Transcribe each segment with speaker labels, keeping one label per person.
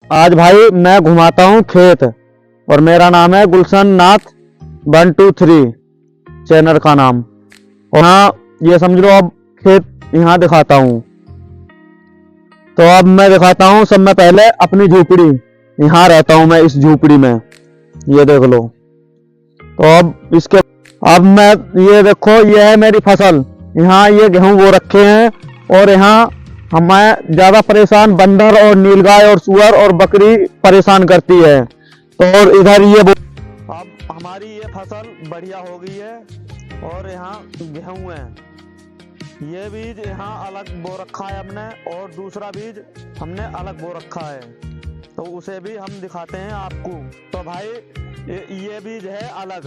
Speaker 1: आज भाई मैं घुमाता हूँ खेत और मेरा नाम है गुलशन नाथ 123 चैनल का नाम। और हाँ ये समझ लो अब खेत यहाँ दिखाता हूँ। तो अब मैं दिखाता हूँ सब में पहले अपनी झोपड़ी। यहाँ रहता हूँ मैं इस झोपड़ी में, ये देख लो। तो अब मैं ये देखो ये है मेरी फसल। यहाँ ये गेहूं वो रखे हैं और यहाँ हमें ज्यादा परेशान बंदर और नीलगाय और सुअर और बकरी परेशान करती है। तो और इधर अब हमारी ये फसल बढ़िया हो गई है और यहाँ गेहूं है। ये बीज यहाँ अलग बो रखा है हमने और दूसरा बीज हमने अलग बो रखा है, तो उसे भी हम दिखाते हैं आपको। तो भाई ये बीज है अलग,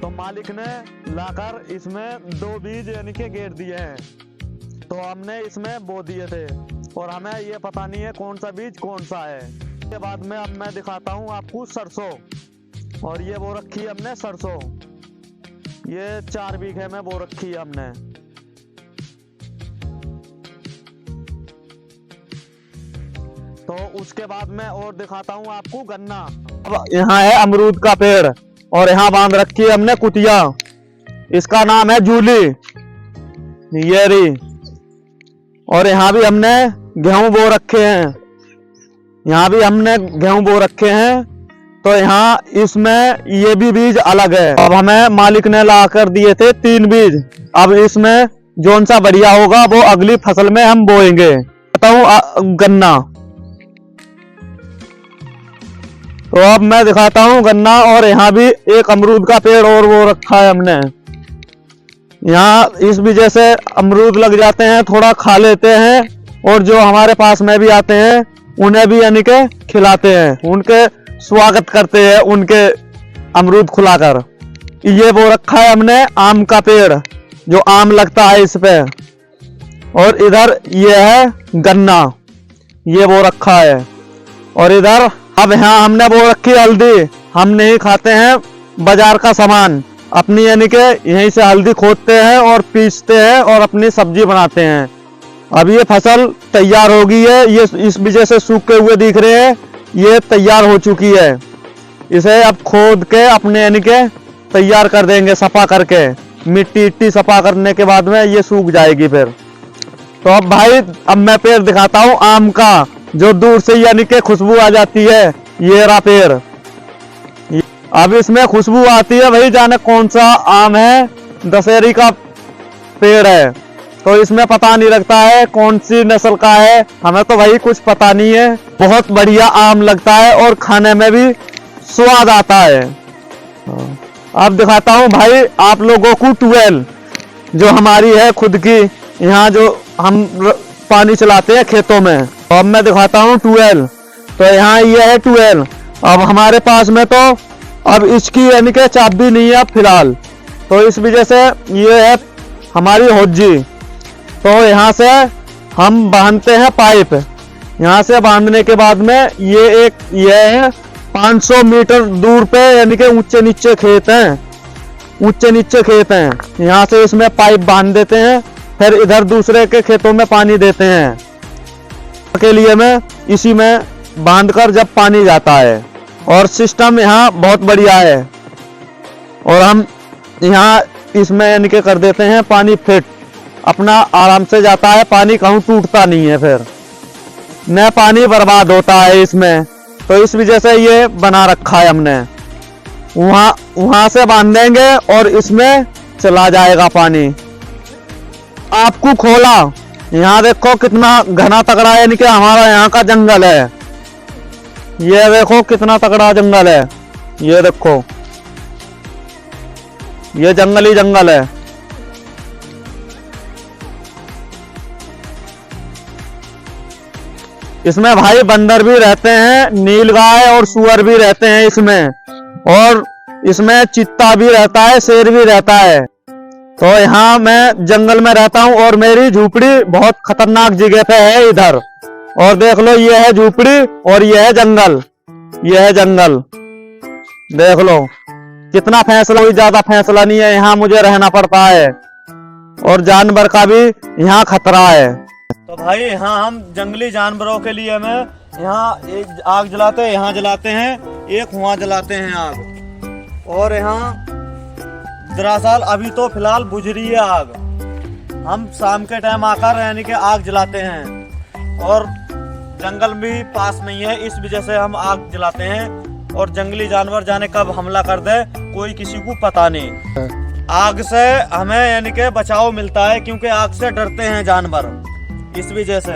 Speaker 1: तो मालिक ने लाकर इसमें 2 बीज यानी के गेर दिए हैं, तो हमने इसमें बो दिए थे और हमें ये पता नहीं है कौन सा बीज कौन सा है। इसके बाद में अब मैं दिखाता हूँ आपको सरसों। और ये बो रखी है हमने सरसों, ये 4 बीघे में बो रखी है हमने। तो उसके बाद में और दिखाता हूँ आपको गन्ना। अब यहाँ है अमरूद का पेड़ और यहाँ बांध रखी है हमने कुटिया, इसका नाम है जूली ये रही। और यहाँ भी हमने गेहूं बो रखे हैं, यहाँ भी हमने गेहूं बो रखे हैं। तो यहाँ इसमें ये भी बीज अलग है। अब हमें मालिक ने ला कर दिए थे 3 बीज। अब इसमें जोन सा बढ़िया होगा वो अगली फसल में हम बोएंगे। बताऊं गन्ना। तो अब मैं दिखाता हूँ गन्ना। और यहाँ भी एक अमरूद का पेड़ और वो रखा है हमने। यहाँ इस वजह से अमरूद लग जाते हैं, थोड़ा खा लेते हैं और जो हमारे पास में भी आते हैं उन्हें भी यानी के खिलाते हैं, उनके स्वागत करते हैं उनके अमरूद खुलाकर। ये वो रखा है हमने आम का पेड़, जो आम लगता है इस पे। और इधर ये है गन्ना, ये वो रखा है। और इधर अब यहाँ हमने वो रखी हल्दी। हम नहीं खाते हैं बाजार का सामान, अपनी यानी के यहीं से हल्दी खोदते हैं और पीसते हैं और अपनी सब्जी बनाते हैं। अब ये फसल तैयार हो गई है, ये इस वजह से सूखे हुए दिख रहे हैं, ये तैयार हो चुकी है। इसे अब खोद के अपने यानी के तैयार कर देंगे, सफा करके मिट्टी सफा करने के बाद में ये सूख जाएगी फिर। तो अब भाई अब मैं पेड़ दिखाता हूँ आम का, जो दूर से यानी के खुशबू आ जाती है। ये रहा पेड़, अब इसमें खुशबू आती है, भाई जाने कौन सा आम है, दशहरी का पेड़ है। तो इसमें पता नहीं लगता है कौन सी नस्ल का है, हमें तो भाई कुछ पता नहीं है। बहुत बढ़िया आम लगता है और खाने में भी स्वाद आता है। अब दिखाता हूँ भाई आप लोगों को ट्यूबवेल, जो हमारी है खुद की, यहाँ जो हम पानी चलाते हैं खेतों में। तो अब मैं दिखाता हूँ ट्यूबवेल। तो यहाँ ये है ट्यूबवेल। अब हमारे पास में तो अब इसकी यानी कि चाबी नहीं है फिलहाल, तो इस वजह से ये है हमारी हौजी। तो यहाँ से हम बांधते हैं पाइप। यहाँ से बांधने के बाद में ये है 500 मीटर दूर पे यानी कि ऊंचे नीचे खेत हैं, यहाँ से इसमें पाइप बांध देते हैं, फिर इधर दूसरे के खेतों में पानी देते हैं। के लिए मैं इसी में बांधकर जब पानी जाता है, और सिस्टम यहाँ बहुत बढ़िया है। और हम यहाँ इसमें यानी कि कर देते हैं पानी फिट, अपना आराम से जाता है, पानी कहूँ टूटता नहीं है, फिर न पानी बर्बाद होता है इसमें। तो इस वजह से ये बना रखा है हमने। वहां से बांध देंगे और इसमें चला जाएगा पानी। आपको खोला, यहाँ देखो कितना घना तगड़ा है, यानी कि हमारा यहाँ का जंगल है। ये देखो कितना तगड़ा जंगल है, ये देखो ये जंगल ही जंगल है। इसमें भाई बंदर भी रहते हैं, नीलगाय और सुअर भी रहते हैं इसमें, और इसमें चित्ता भी रहता है, शेर भी रहता है। तो यहाँ मैं जंगल में रहता हूँ और मेरी झोपड़ी बहुत खतरनाक जगह पे है इधर। और देख लो ये है झोपड़ी और ये है जंगल, ये है जंगल। देख लो कितना फैसला, कोई ज्यादा फैसला नहीं है, यहाँ मुझे रहना पड़ता है और जानवर का भी यहाँ खतरा है। तो भाई यहाँ हम जंगली जानवरों के लिए हमें यहाँ एक आग जलाते हैं, यहाँ जलाते हैं, एक वहाँ जलाते हैं आग। और यहाँ दरअसल अभी तो फिलहाल बुझ रही है आग। हम शाम के टाइम आकर यानी कि आग जलाते हैं और जंगल भी पास नहीं है, इस वजह से हम आग जलाते हैं। और जंगली जानवर जाने कब हमला कर दे कोई किसी को पता नहीं। आग से हमें यानी कि बचाव मिलता है क्योंकि आग से डरते हैं जानवर, इस वजह से।